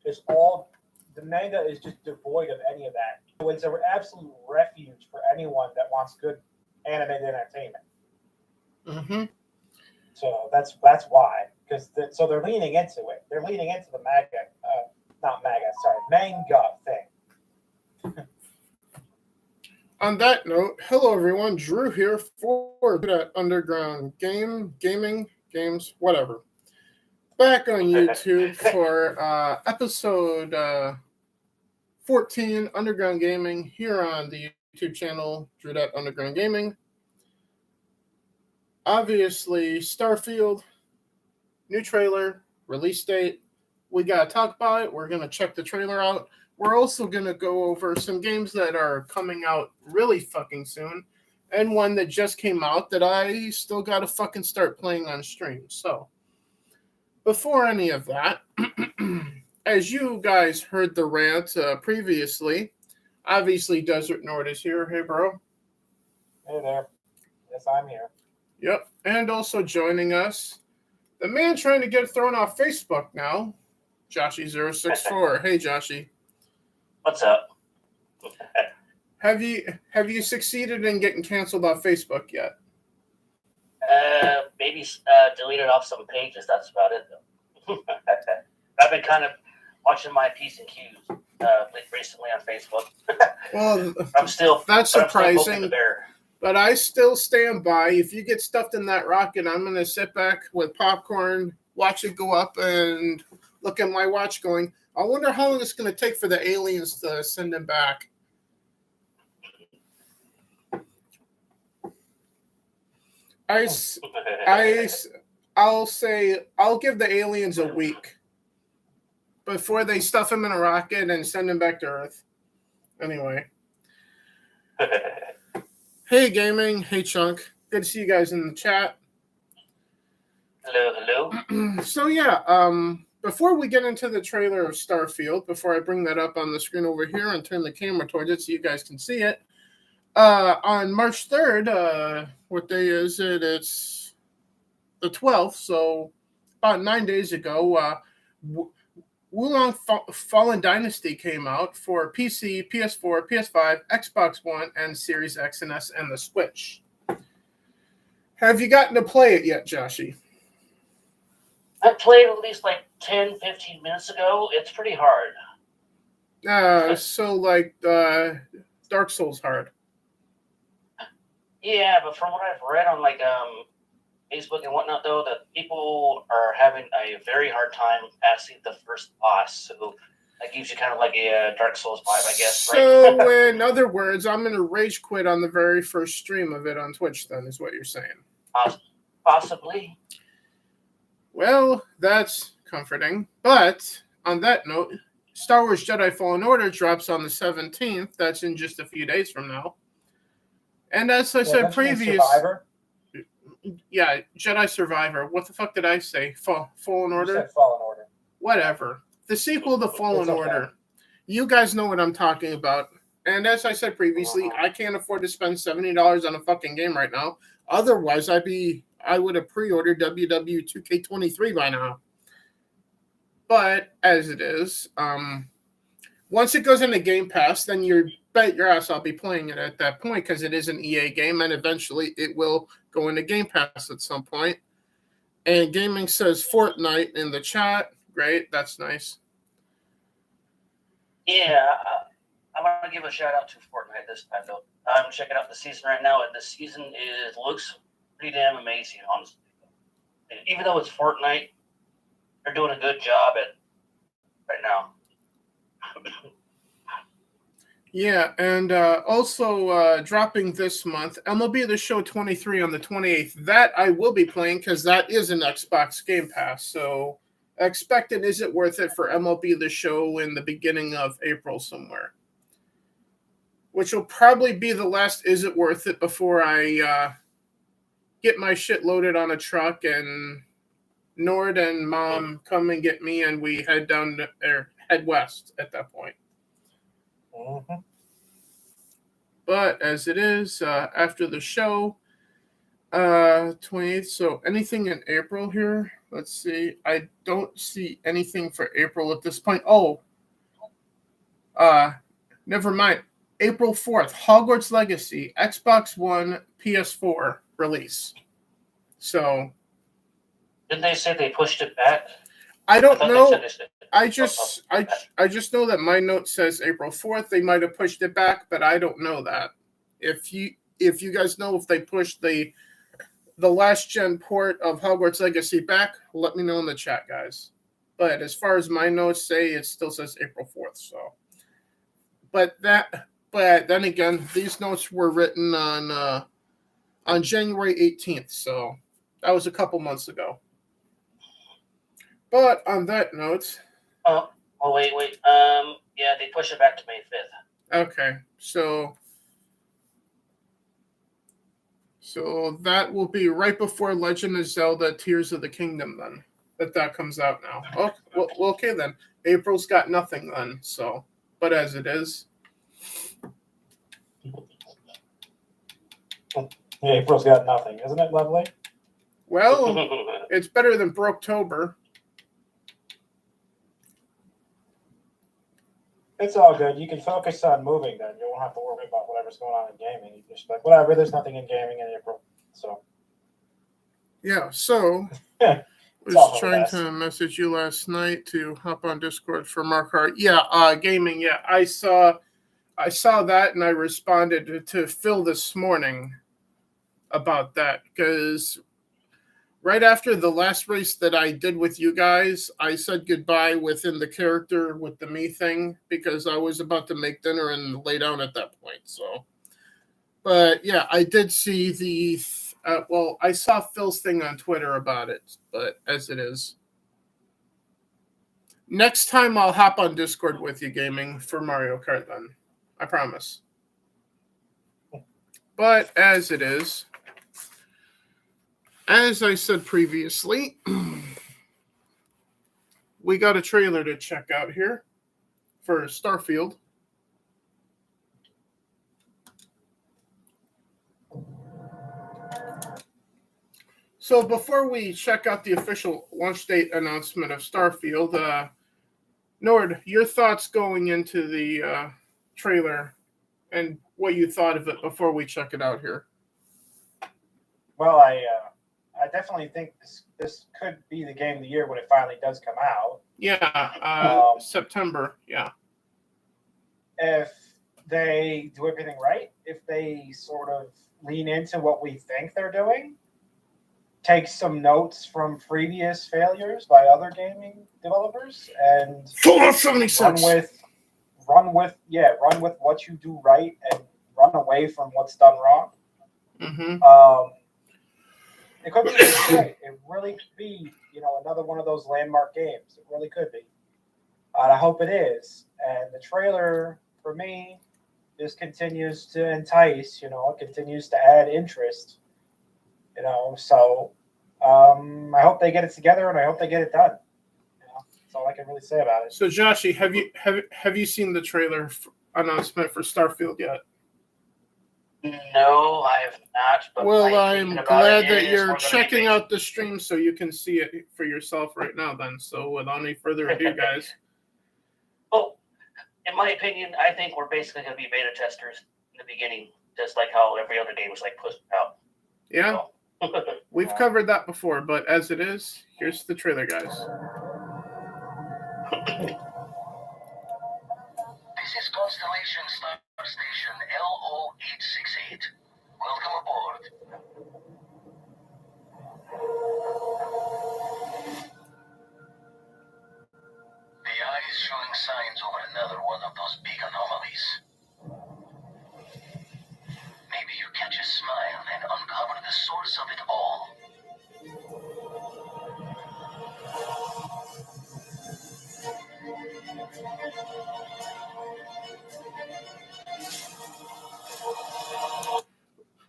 is the manga is just devoid of any of that. It's an absolute refuge for anyone that wants good animated entertainment. Mm-hmm. So that's why, because so they're leaning into it. They're leaning into the manga thing. On that note, hello everyone, Drew here for that Underground Gaming, Games, whatever. Back on YouTube for episode 14, Underground Gaming, here on the YouTube channel, Drew that Underground Gaming. Obviously, Starfield, new trailer, release date. We got to talk about it. We're going to check the trailer out. We're also going to go over some games that are coming out really fucking soon, and one that just came out that I still got to fucking start playing on stream. So, before any of that, as you guys heard the rant previously, obviously Desert Nord is here. Hey, bro. Hey there. Yes, I'm here. Yep. And also joining us, the man trying to get thrown off Facebook now, Joshy064. Hey, Joshy. What's up? Have you succeeded in getting canceled off Facebook yet? Maybe deleted off some pages. That's about it, though. I've been kind of watching my P's and Q's recently on Facebook. Well, that's surprising. But I still stand by. If you get stuffed in that rocket, I'm going to sit back with popcorn, watch it go up, and look at my watch going, I wonder how long it's going to take for the aliens to send him back. I'll give the aliens a week before they stuff him in a rocket and send him back to Earth. Anyway. Hey, Gaming. Hey, Chunk. Good to see you guys in the chat. Hello. So, yeah, before we get into the trailer of Starfield, before I bring that up on the screen over here and turn the camera towards it so you guys can see it, on March 3rd, what day is it? It's the 12th, so about 9 days ago, Wulong Fallen Dynasty came out for PC, PS4, PS5, Xbox One, and Series X and S, and the Switch. Have you gotten to play it yet, Joshy? I played at least like 10, 15 minutes ago. It's pretty hard. So like Dark Souls hard. Yeah, but from what I've read on like Facebook and whatnot, though, that people are having a very hard time passing the first boss. So that gives you kind of like a Dark Souls vibe, I guess. So right? In other words, I'm going to rage quit on the very first stream of it on Twitch, then, is what you're saying. Possibly. Well, that's comforting. But on that note, Star Wars Jedi Fallen Order drops on the 17th. That's in just a few days from now. And as I said previous... Survivor? Yeah, Jedi Survivor. What the fuck did I say? Fallen Order? You said Fallen Order. Whatever. The sequel to Fallen Order. You guys know what I'm talking about. And as I said previously, I can't afford to spend $70 on a fucking game right now. Otherwise, I would have pre-ordered WW2K23 by now. But as it is, once it goes into Game Pass, then you bet your ass I'll be playing it at that point because it is an EA game, and eventually it will go into Game Pass at some point. And Gaming says Fortnite in the chat. Great, that's nice. Yeah, I want to give a shout out to Fortnite this time, though. I'm checking out the season right now, and the season looks pretty damn amazing, honestly. And even though it's Fortnite, they're doing a good job at right now. Yeah, and also dropping this month, MLB The Show 23 on the 28th. That I will be playing because that is an Xbox Game Pass. So expect it. Is it worth it for MLB The Show in the beginning of April somewhere? Which will probably be the last Is It Worth It before I get my shit loaded on a truck and Nord and Mom come and get me and we head head west at that point. Mm-hmm. But as it is, after the show, 28th. So anything in April here? Let's see. I don't see anything for April at this point. Oh, never mind. April 4th, Hogwarts Legacy, Xbox One, PS4 release. So Didn't they say they pushed it back? I don't know. I just just know that my note says April 4th. They might have pushed it back, but I don't know that. If you guys know if they pushed the last gen port of Hogwarts Legacy back, let me know in the chat, guys. But as far as my notes say, it still says April 4th. So, but then again, these notes were written on January 18th, so that was a couple months ago. But on that note, wait. Yeah, they pushed it back to May 5th. Okay, so that will be right before Legend of Zelda: Tears of the Kingdom. Then that comes out now. Oh, well, okay then. April's got nothing then. So, but as it is, April's got nothing, isn't it lovely? well, it's better than Broketober. It's all good. You can focus on moving then. You won't have to worry about whatever's going on in gaming. You just be like, whatever, there's nothing in gaming in April. So Yeah, so Yeah, was trying to message you last night to hop on Discord for Mark Hart. Yeah, gaming, yeah. I saw that and I responded to Phil this morning about that because right after the last race that I did with you guys, I said goodbye within the character with the me thing because I was about to make dinner and lay down at that point. So, but yeah, I did see I saw Phil's thing on Twitter about it, but as it is. Next time I'll hop on Discord with you gaming for Mario Kart then. I promise. But as it is, as I said previously, we got a trailer to check out here for Starfield. So before we check out the official launch date announcement of Starfield, Nord, your thoughts going into the trailer and what you thought of it before we check it out here. Well, I definitely think this could be the game of the year when it finally does come out. Yeah, September. Yeah. If they do everything right, if they sort of lean into what we think they're doing, take some notes from previous failures by other gaming developers, and run with what you do right and run away from what's done wrong. Mm-hmm. It could be really great. It really could be, another one of those landmark games. It really could be. And I hope it is. And the trailer, for me, just continues to entice, it continues to add interest, so I hope they get it together and I hope they get it done. That's all I can really say about it. So, Joshi, have you seen the trailer announcement for Starfield yet? No, I have not. But well, I'm glad that you're checking out the stream so you can see it for yourself right now then. So without any further ado, guys. Well, in my opinion, I think we're basically going to be beta testers in the beginning, just like how every other game was pushed out. Yeah. So. We've covered that before, but as it is, here's the trailer, guys. This is Constellation Star Station LO868. Welcome aboard. The eye is showing signs over another one of those big anomalies. Maybe you catch a smile and uncover the source of it all.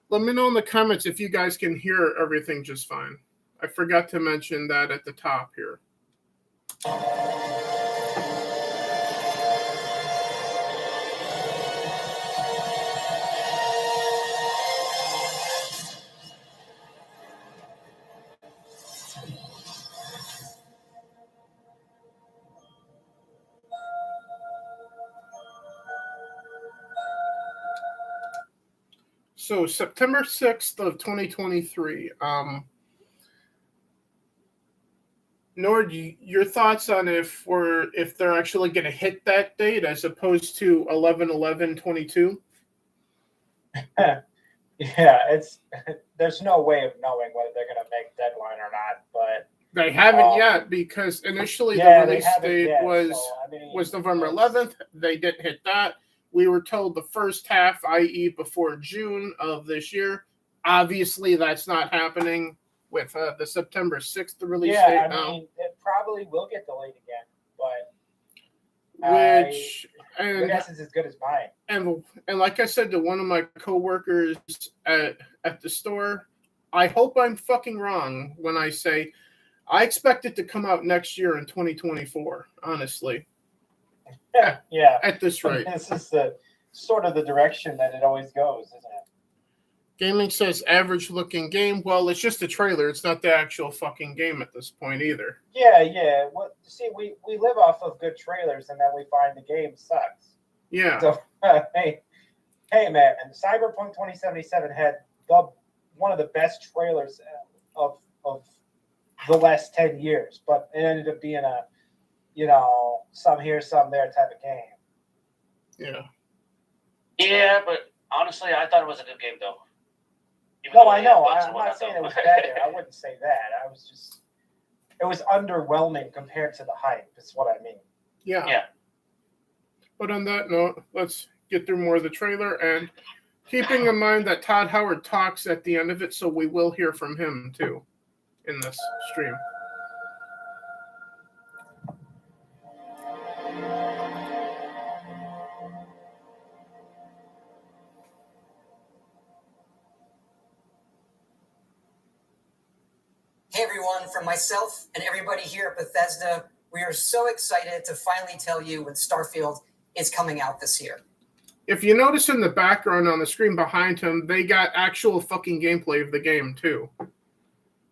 Let me know in the comments if you guys can hear everything just fine. I forgot to mention that at the top here. So September 6th of 2023. Nord, your thoughts on if they're actually going to hit that date as opposed to 11/11/22? Yeah, it's there's no way of knowing whether they're going to make deadline or not, but They haven't yet, because initially yeah, the release date yet, was so, I mean, was November 11th. They didn't hit that. We were told the first half, i.e., before June of this year. Obviously, that's not happening with the September 6th release date yeah, I now. mean, it probably will get delayed again, but your guess is as good as mine. And like I said to one of my coworkers at the store, I hope I'm fucking wrong when I say I expect it to come out next year in 2024. Honestly, Yeah, at this rate. This is the sort of the direction that it always goes, isn't it? Gaming says average looking game. Well, it's just a trailer. It's not the actual fucking game at this point either. Yeah. Well, see, we live off of good trailers, and then we find the game sucks. Yeah. So hey, man, and Cyberpunk 2077 had one of the best trailers of the last 10 years, but it ended up being a some here, some there type of game. Yeah. Yeah, but honestly, I thought it was a good game, though. No, I know. I'm not saying it was better. I wouldn't say that. It was underwhelming compared to the hype. Is what I mean. Yeah. But on that note, let's get through more of the trailer, and keeping in mind that Todd Howard talks at the end of it, so we will hear from him too in this stream. Hey everyone, from myself and everybody here at Bethesda, we are so excited to finally tell you when Starfield is coming out this year. If you notice in the background on the screen behind him, they got actual fucking gameplay of the game too.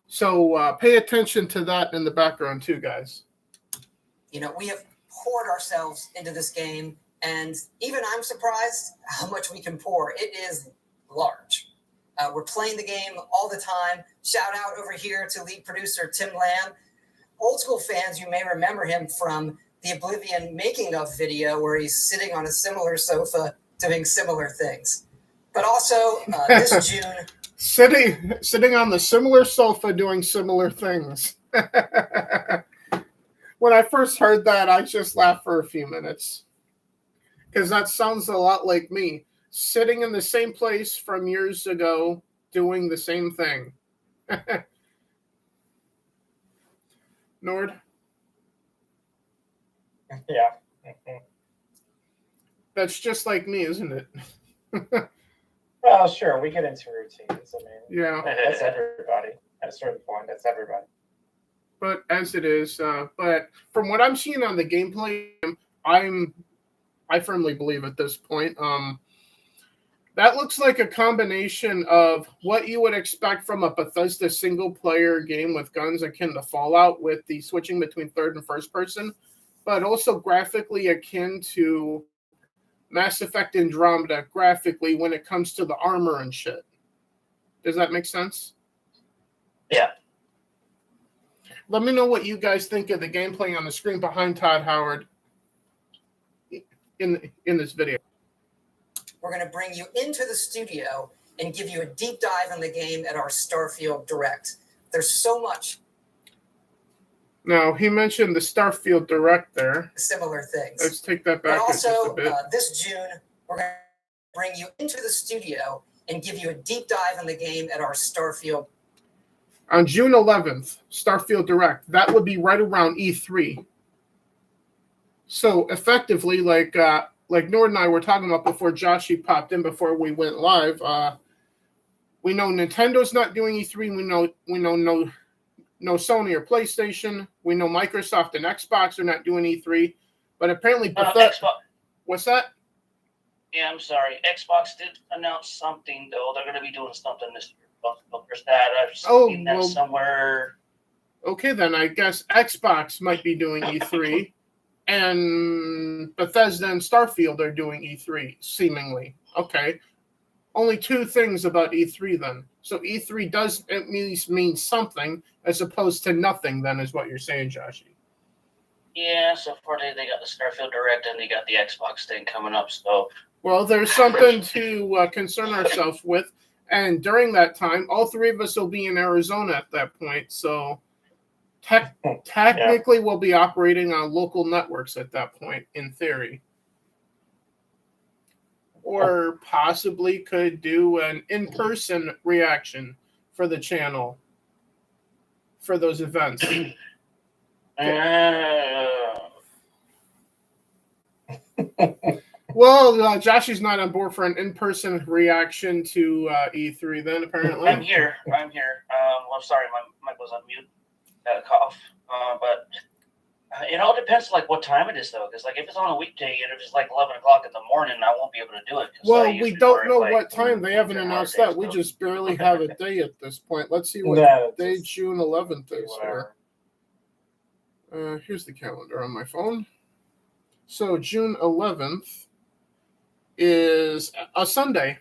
So pay attention to that in the background too, guys. You know, we have poured ourselves into this game, and even I'm surprised how much we can pour. It is large. We're playing the game all the time. Shout out over here to lead producer Tim Lamb. Old school fans, you may remember him from the Oblivion making of video where he's sitting on a similar sofa doing similar things. But also this June... Sitting on the similar sofa doing similar things. When I first heard that, I just laughed for a few minutes. Because that sounds a lot like me. Sitting in the same place from years ago, doing the same thing. Nord? Yeah. That's just like me, isn't it? Well, sure, we get into routines. I mean, Yeah. That's everybody. At a certain point, that's everybody. But as it is, but from what I'm seeing on the gameplay, I firmly believe at this point, that looks like a combination of what you would expect from a Bethesda single-player game with guns akin to Fallout, with the switching between third and first person, but also graphically akin to Mass Effect Andromeda graphically when it comes to the armor and shit. Does that make sense? Yeah. Let me know what you guys think of the gameplay on the screen behind Todd Howard in this video. We're going to bring you into the studio and give you a deep dive on the game at our Starfield Direct. There's so much. Now, he mentioned the Starfield Direct there. Similar things. Let's take that back but just a also, bit. This June, we're going to bring you into the studio and give you a deep dive on the game at our Starfield. On June 11th, Starfield Direct. That would be right around E3. So effectively, like Nord and I were talking about before Joshy popped in before we went live, we know Nintendo's not doing E3. We know no Sony or PlayStation. We know Microsoft and Xbox are not doing E3. But apparently, Xbox. What's that? Yeah, I'm sorry. Xbox did announce something, though. They're going to be doing something this year. There's that. I've seen that somewhere. Okay, then I guess Xbox might be doing E3. And Bethesda and Starfield are doing E3, seemingly. Okay. only two things about E3 then. So E3 does at least mean something as opposed to nothing then is what you're saying, Joshy. Yeah, so far they got the Starfield Direct and they got the Xbox thing coming up. So, well, there's something to concern ourselves with. And during that time, all three of us will be in Arizona at that point. So technically, we'll be operating on local networks at that point, in theory. Or possibly could do an in-person reaction for the channel for those events. Well, Joshy's not on board for an in-person reaction to E3 then, apparently. I'm here. Well, I'm sorry, my mic was on mute. Got a cough. But it all depends, like, what time it is, though. Because, like, if it's on a weekday and if it's, like, 11 o'clock in the morning, I won't be able to do it. Well, we don't know what time. They haven't announced that. We just barely have a day at this point. Let's see what day June 11th is here. Here's the calendar on my phone. So June 11th is a Sunday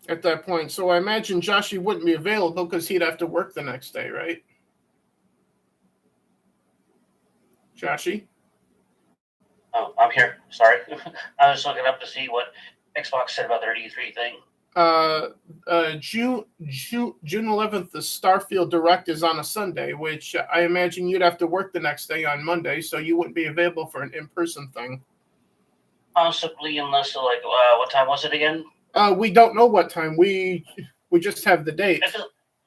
at that point. So I imagine Joshy wouldn't be available because he'd have to work the next day, right? Joshy? Oh, I'm here. Sorry. I was looking up to see what Xbox said about their E3 thing. June 11th, the Starfield Direct is on a Sunday, which I imagine you'd have to work the next day on Monday, so you wouldn't be available for an in-person thing. Possibly, unless, like, what time was it again? We don't know what time. We just have the date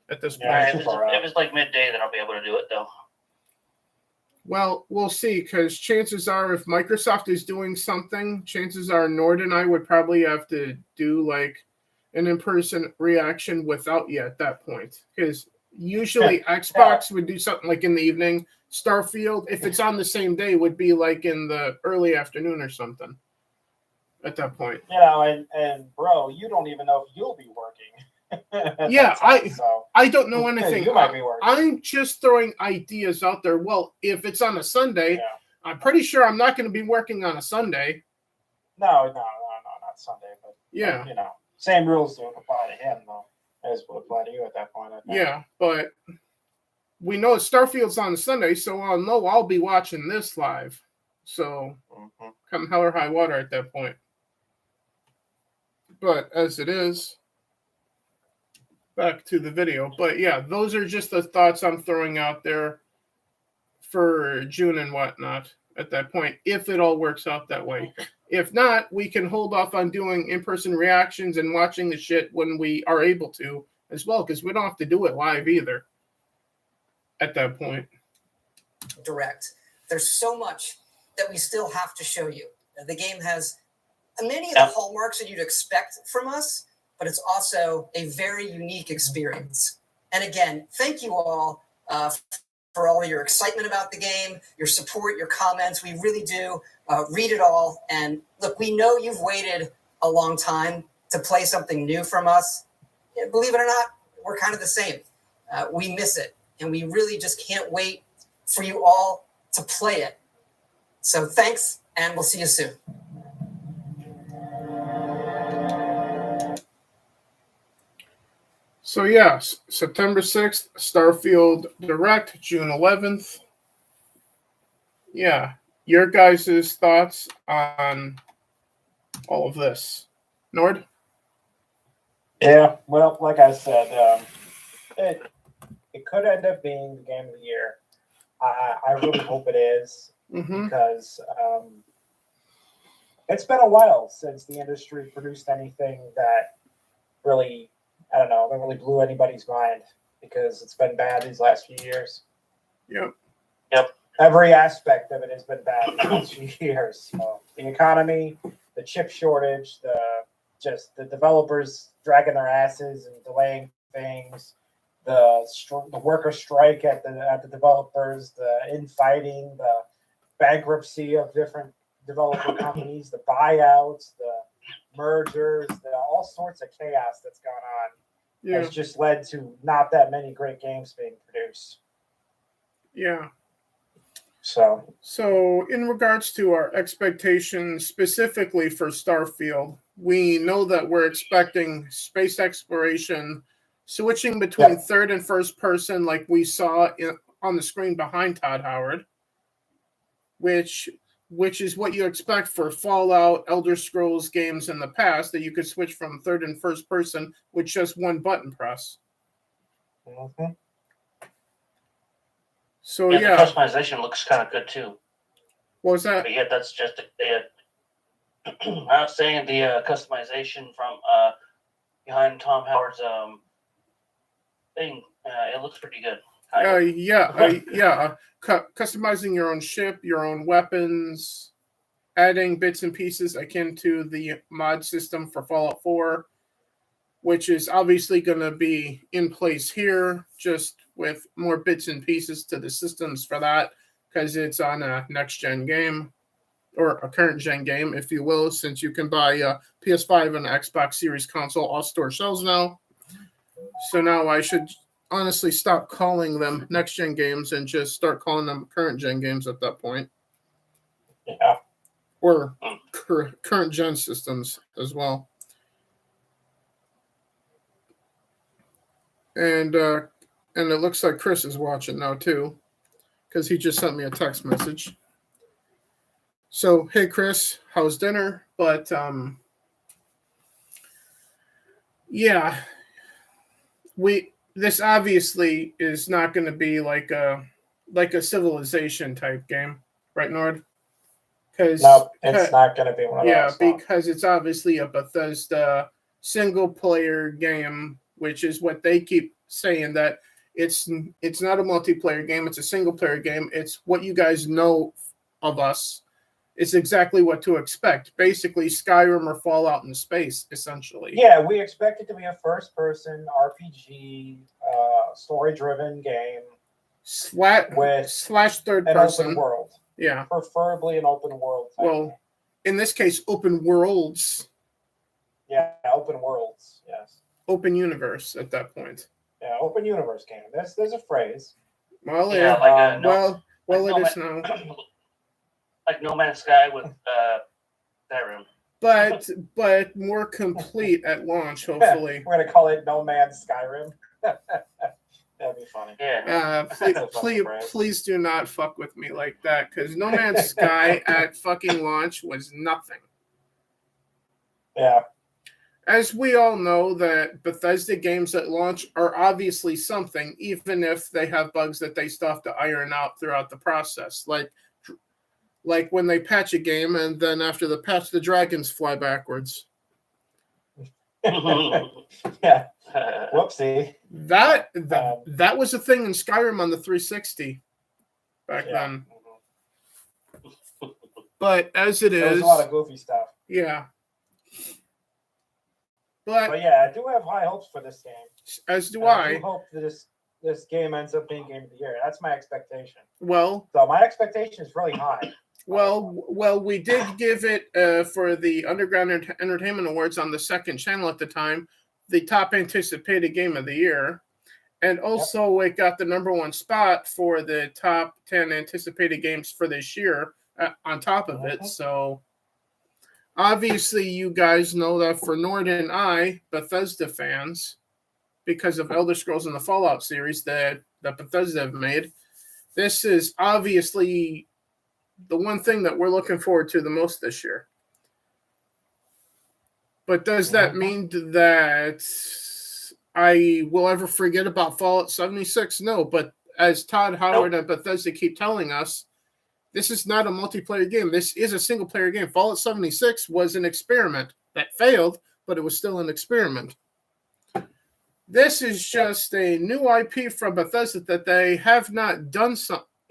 at this point. If it's like midday, then I'll be able to do it, though. Well, we'll see, because chances are if Microsoft is doing something, chances are Nord and I would probably have to do, like, an in-person reaction without you at that point. Because usually Xbox would do something like in the evening. Starfield, if it's on the same day, would be like in the early afternoon or something at that point. You know, and bro, you don't even know if you'll be working. Yeah, time, I don't know anything. You might be working. I'm just throwing ideas out there. Well, if it's on a Sunday, I'm pretty sure I'm not going to be working on a Sunday. No, not Sunday, but yeah, you know. Same rules don't apply to him, though, as would apply to you at that point. Yeah, but we know Starfield's on Sunday, so I'll know I'll be watching this live. So come hell or high water at that point. But as it is, back to the video. But yeah, those are just the thoughts I'm throwing out there for June and whatnot at that point, if it all works out that way. If not, we can hold off on doing in-person reactions and watching the shit when we are able to as well, because we don't have to do it live either at that point. Direct. There's so much that we still have to show you. The game has many of the hallmarks that you'd expect from us, but it's also a very unique experience. And again, thank you all for all your excitement about the game, your support, your comments. We really do read it all. And look, we know you've waited a long time to play something new from us. And believe it or not, we're kind of the same. We miss it. And we really just can't wait for you all to play it. So thanks, and we'll see you soon. So yes, September 6th, Starfield Direct, June 11th. Yeah, your guys' thoughts on all of this. Nord? Yeah, well, like I said, it could end up being the game of the year. I really hope it is, because it's been a while since the industry produced anything that really, I don't know, that really blew anybody's mind, because it's been bad these last few years. Yep. Every aspect of it has been bad these last few years. So the economy, the chip shortage, the developers dragging their asses and delaying things, the worker strike at the developers, the infighting, the bankruptcy of different developer companies, the buyouts, the mergers, all sorts of chaos that's gone on has just led to not that many great games being produced. Yeah. So, in regards to our expectations specifically for Starfield, we know that we're expecting space exploration, switching between third and first person, like we saw on the screen behind Todd Howard, which is what you expect for Fallout, Elder Scrolls games in the past, that you could switch from third and first person with just one button press. Mm-hmm. So The customization looks kind of good too. What was that? But yeah, that's just I'm not saying the customization from behind Tom Howard's thing. It looks pretty good. Customizing your own ship, your own weapons, adding bits and pieces akin to the mod system for Fallout 4, which is obviously going to be in place here, just with more bits and pieces to the systems for that, because it's on a next-gen game, or a current-gen game, if you will, since you can buy a PS5 and an Xbox Series console off store shelves now. So now I should honestly stop calling them next-gen games and just start calling them current-gen games at that point. Yeah. Or current-gen systems as well. And it looks like Chris is watching now too, because he just sent me a text message. So, hey Chris, how's dinner? But yeah, this obviously is not going to be like a Civilization type game, right, Nord? No, it's not going to be one of those. Yeah, because it's obviously a Bethesda single player game, which is what they keep saying, that it's not a multiplayer game, it's a single player game. It's what you guys know of us. It's exactly what to expect. Basically, Skyrim or Fallout in space, essentially. Yeah, we expect it to be a first person RPG, story driven game. Slash third an person. Open world. Yeah. Preferably an open world type game. In this case, open worlds. Yeah, open worlds, yes. Open universe at that point. Yeah, open universe game. There's a phrase. Well, yeah, it is now. Like No Man's Sky with Skyrim. But more complete at launch, hopefully. We're gonna call it No Man's Skyrim. That'd be funny. Yeah. Please do not fuck with me like that, because No Man's Sky at fucking launch was nothing. Yeah. As we all know, that Bethesda games at launch are obviously something, even if they have bugs that they still have to iron out throughout the process. Like when they patch a game and then after the patch, the dragons fly backwards. Yeah. Whoopsie. That was a thing in Skyrim on the 360 back then. But as it is, there was a lot of goofy stuff. Yeah. But yeah, I do have high hopes for this game. As do I. I do hope that this game ends up being Game of the Year. That's my expectation. So my expectation is really high. Well, we did give it for the Underground Entertainment Awards on the second channel at the time, the top anticipated game of the year. And also it got the #1 spot for the top 10 anticipated games for this year on top of it. So obviously you guys know that for Nord and I, Bethesda fans, because of Elder Scrolls and the Fallout series that Bethesda have made, this is obviously the one thing that we're looking forward to the most this year. But does that mean that I will ever forget about Fallout 76? No, but as Todd Howard and Bethesda keep telling us, this is not a multiplayer game. This is a single-player game. Fallout 76 was an experiment that failed, but it was still an experiment. This is just a new IP from Bethesda that they have not done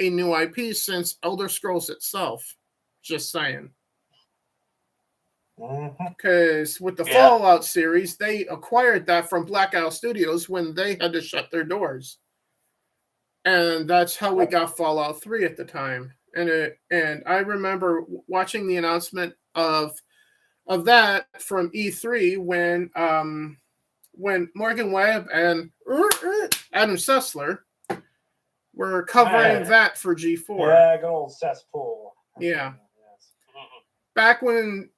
a new IP since Elder Scrolls itself. Just saying. Because with the Fallout series, they acquired that from Black Isle Studios when they had to shut their doors. And that's how we got Fallout 3 at the time. And I remember watching the announcement of that from E3 when Morgan Webb and Adam Sessler We're covering that for G4. Yeah, good old cesspool. Yeah. Yes. Back when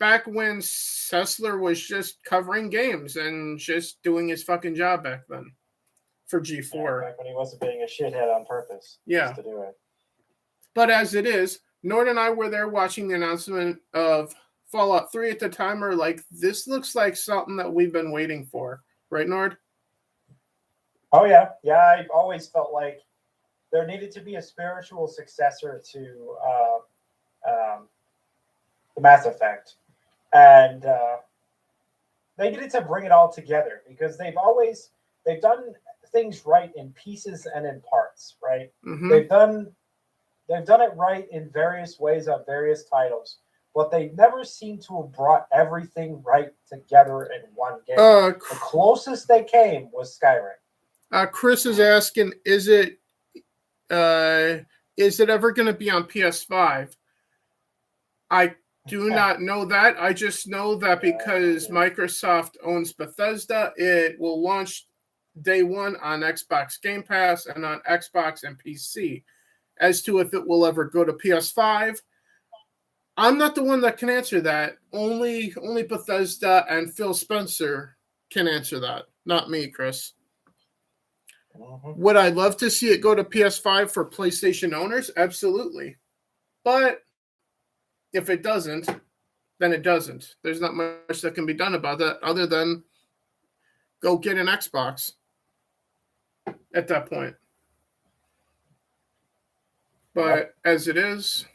Sessler was just covering games and just doing his fucking job back then for G4. Yeah, back when he wasn't being a shithead on purpose. Yeah. Just to do it. But as it is, Nord and I were there watching the announcement of Fallout 3 at the time. We're like, this looks like something that we've been waiting for. Right, Nord? Oh, yeah. Yeah, I've always felt like there needed to be a spiritual successor to the Mass Effect. And they needed to bring it all together because they've done things right in pieces and in parts, right? Mm-hmm. They've done it right in various ways on various titles, but they never seem to have brought everything right together in one game. The closest they came was Skyrim. Chris is asking, is it ever going to be on PS5? I do not know that. I just know that because Microsoft owns Bethesda, it will launch day one on Xbox Game Pass and on Xbox and PC. As to if it will ever go to PS5, I'm not the one that can answer that. Only Bethesda and Phil Spencer can answer that, not me, Chris. Mm-hmm. Would I love to see it go to PS5 for PlayStation owners? Absolutely. But if it doesn't, then it doesn't. There's not much that can be done about that other than go get an Xbox at that point. But as it is,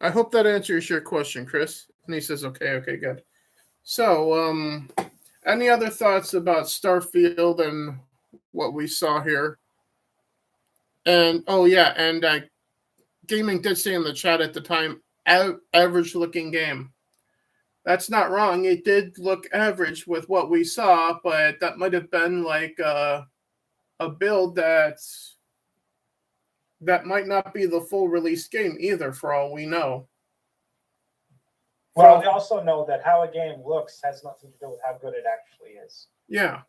I hope that answers your question, Chris. And he says, okay, good. So, any other thoughts about Starfield and what we saw here? And, Gaming did say in the chat at the time, average-looking game. That's not wrong. It did look average with what we saw, but that might have been like a build that might not be the full release game either, for all we know. Well, we also know that how a game looks has nothing to do with how good it actually is. Yeah.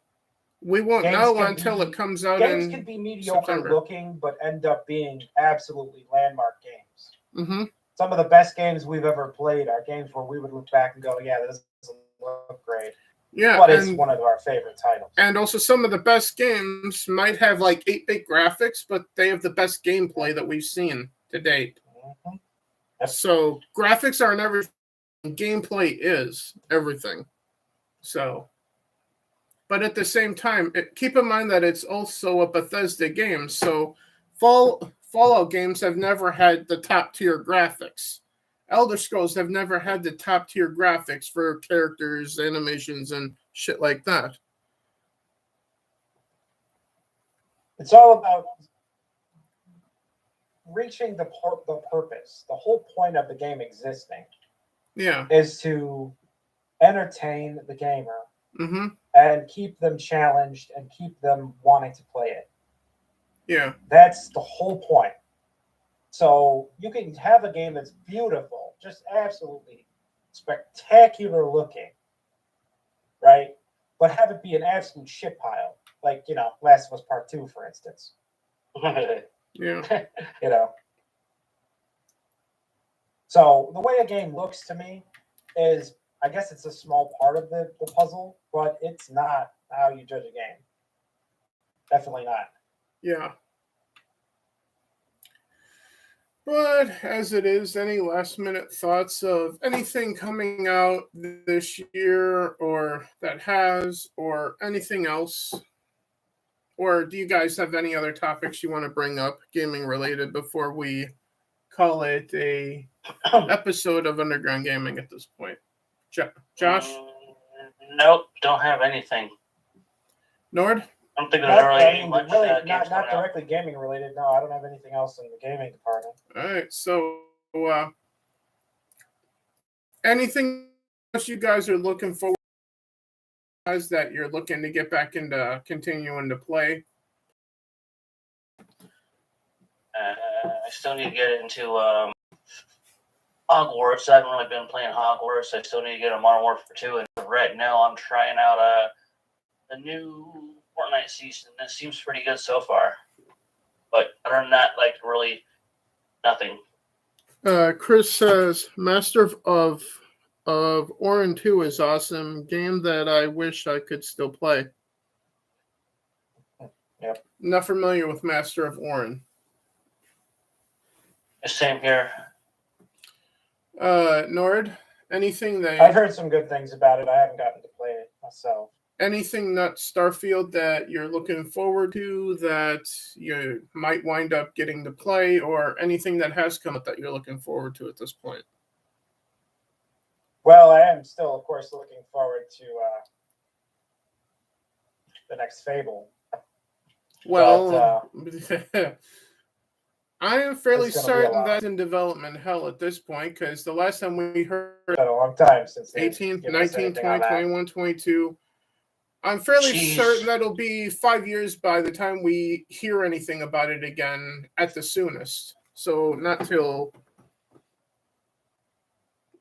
We won't know until it comes out games can be mediocre September. Looking, but end up being absolutely landmark games. Mm-hmm. Some of the best games we've ever played are games where we would look back and go, yeah, this doesn't look great. Yeah, but it's one of our favorite titles. And also some of the best games might have like 8-bit graphics, but they have the best gameplay that we've seen to date. Mm-hmm. Yep. So graphics aren't everything. Gameplay is everything. So, but at the same time, keep in mind that it's also a Bethesda game. So Fallout games have never had the top tier graphics. Elder Scrolls have never had the top tier graphics for characters, animations, and shit like that. It's all about reaching the purpose. The whole point of the game existing is to entertain the gamer and keep them challenged and keep them wanting to play it. Yeah. That's the whole point. So you can have a game that's beautiful, just absolutely spectacular looking, right? But have it be an absolute shit pile, like, Last of Us Part 2, for instance. Yeah. So the way a game looks to me is, I guess it's a small part of the puzzle, but it's not how you judge a game. Definitely not. Yeah. But as it is, any last minute thoughts of anything coming out this year or that has, or anything else? Or do you guys have any other topics you want to bring up, gaming related, before we call it a episode of Underground Gaming at this point? Josh? Nope, don't have anything. Nord? I don't think there's much not directly gaming related. No, I don't have anything else in the gaming department. All right, so anything else you guys are looking forward to that you're looking to get back into continuing to play? I still need to get into Hogwarts. I haven't really been playing Hogwarts. I still need to get a Modern Warfare 2, and right now I'm trying out the new Fortnite season. It seems pretty good so far. But other than that, like really nothing. Chris says Master of Orin 2 is awesome. Game that I wish I could still play. Yep. Not familiar with Master of Orin. Same here. Nord, anything that I've heard some good things about it. I haven't gotten to play it myself. anything not Starfield that you're looking forward to that you might wind up getting to play, or anything that has come up that you're looking forward to at this point? Well, I am still, of course, looking forward to the next Fable. Well, I am fairly It's gonna be a certain lot. that's in development hell at this point, because the last time we heard It's been a long time since they've 18, given us 19, anything 20, on that. 21, 22. I'm fairly Jeez. certain that'll be 5 years by the time we hear anything about it again at the soonest. So not till...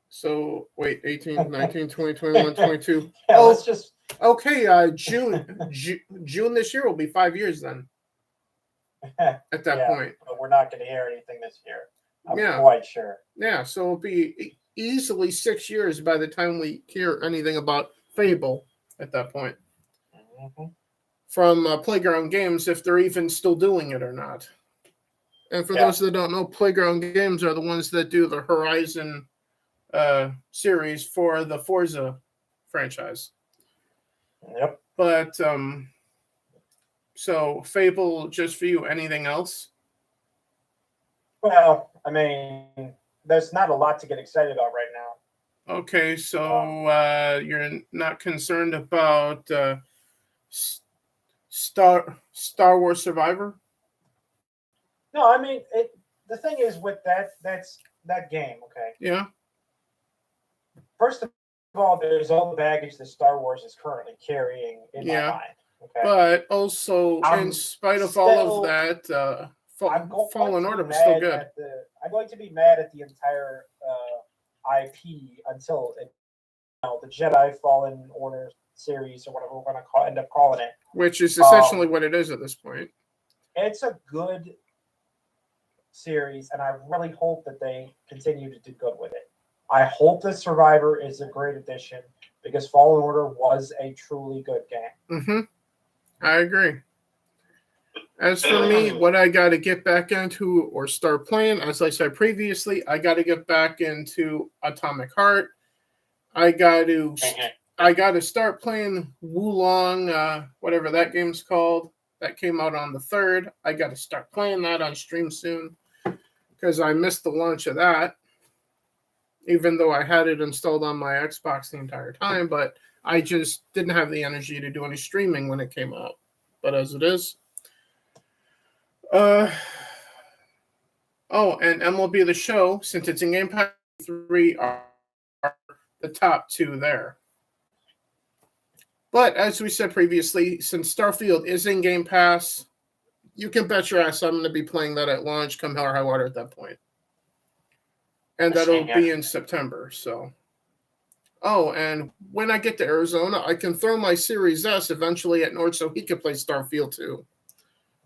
So, wait, 18, 19, 20, 21, 22. Yeah, Oh, let's just okay, June this year will be 5 years then, at that yeah, point. but we're not going to hear anything this year. I'm Yeah. quite sure. Yeah, so it'll be easily 6 years by the time we hear anything about Fable at that point. Mhm. From Playground Games, if they're even still doing it or not. And for Yeah. those that don't know, Playground Games are the ones that do the Horizon series for the Forza franchise. Yep. But, so Fable, just for you, anything else? Well, I mean, there's not a lot to get excited about right now. Okay, so you're not concerned about Star Wars Survivor? No, I mean, the thing is with that game. Okay, Yeah. first of all, there's all the baggage that Star Wars is currently carrying in my Yeah. mind. Okay, But also, I'm in spite of all still- of that, I'm going Fallen to Order be was still mad good. at I'm going to be mad at the entire IP until the Jedi Fallen Order series or whatever we're going to end up calling it. Which is essentially what it is at this point. It's a good series, and I really hope that they continue to do good with it. I hope that Survivor is a great addition because Fallen Order was a truly good game. Mm-hmm. I agree. As for me, what I got to get back into or start playing, as I said previously, I got to get back into Atomic Heart. I got to start playing Wulong, whatever that game's called. That came out on the 3rd. I got to start playing that on stream soon because I missed the launch of that, even though I had it installed on my Xbox the entire time. But I just didn't have the energy to do any streaming when it came out. But as it is. And MLB The Show, since it's in Game Pass, 3 are the top 2 there. But as we said previously, since Starfield is in Game Pass, you can bet your ass I'm going to be playing that at launch, come hell or high water at that point. And that'll be in September, so. Oh, and when I get to Arizona, I can throw my Series S eventually at Nord so he can play Starfield too.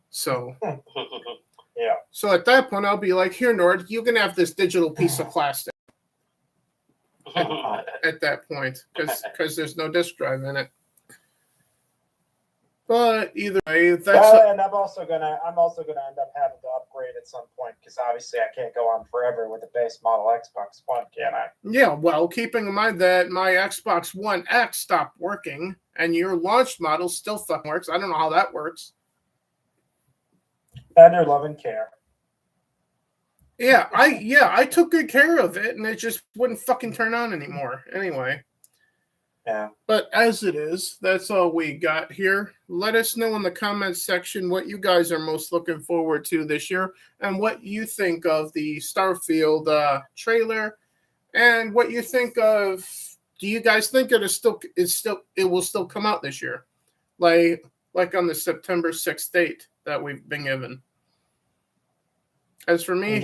So. Yeah. So at that point, I'll be like, here, Nord, you can have this digital piece of plastic. At that point, because there's no disk drive in it. But either way, and I'm also gonna end up having to upgrade at some point because obviously I can't go on forever with the base model Xbox One, can I? Yeah, well, keeping in mind that my Xbox One X stopped working and your launch model still fucking works. I don't know how that works. Under love and care. Yeah, I took good care of it, and it just wouldn't fucking turn on anymore. Anyway. Yeah. But as it is, that's all we got here. Let us know in the comments section what you guys are most looking forward to this year, and what you think of the Starfield trailer, and what you think of. Do you guys think it will still come out this year, like on the September 6th date that we've been given? As for me,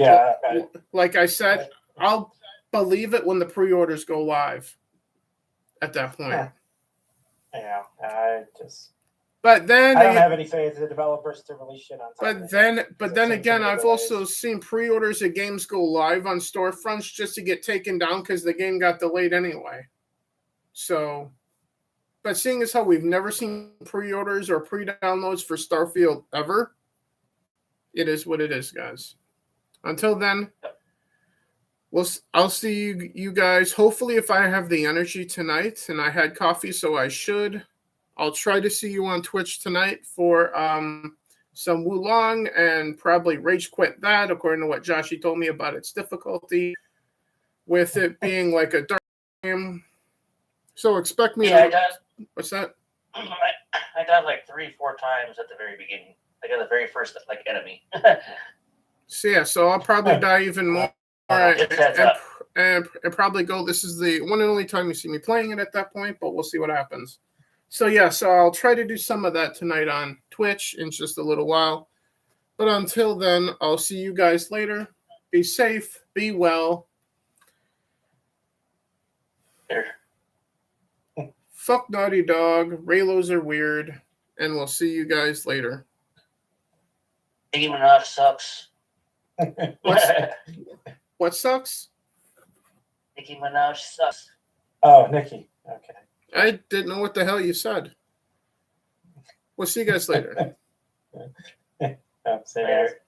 like I said, I'll believe it when the pre-orders go live. At that point. Yeah, I just But then I don't have any faith in the developers to release shit on time. But then again, I've also seen pre-orders of games go live on storefronts just to get taken down because the game got delayed anyway. So, but seeing as how we've never seen pre-orders or pre-downloads for Starfield ever, it is what it is, guys. Until then, I'll see you guys. Hopefully, if I have the energy tonight, and I had coffee, so I should. I'll try to see you on Twitch tonight for some Wulong and probably rage quit that, according to what Joshi told me about its difficulty, with it being like a dark game. So expect me Yeah, to. I died. What's that? I died like 3-4 times at the very beginning. I got the very first like enemy. So I'll probably die even more. And probably go. This is the one and only time you see me playing it at that point, but we'll see what happens. So I'll try to do some of that tonight on Twitch in just a little while. But until then, I'll see you guys later. Be safe, be well. There. Fuck Naughty Dog. Raylos are weird. And we'll see you guys later. Nicki Minaj sucks. What sucks? Nicki Minaj sucks. Oh, Nikki. Okay. I didn't know what the hell you said. We'll see you guys later. Say that.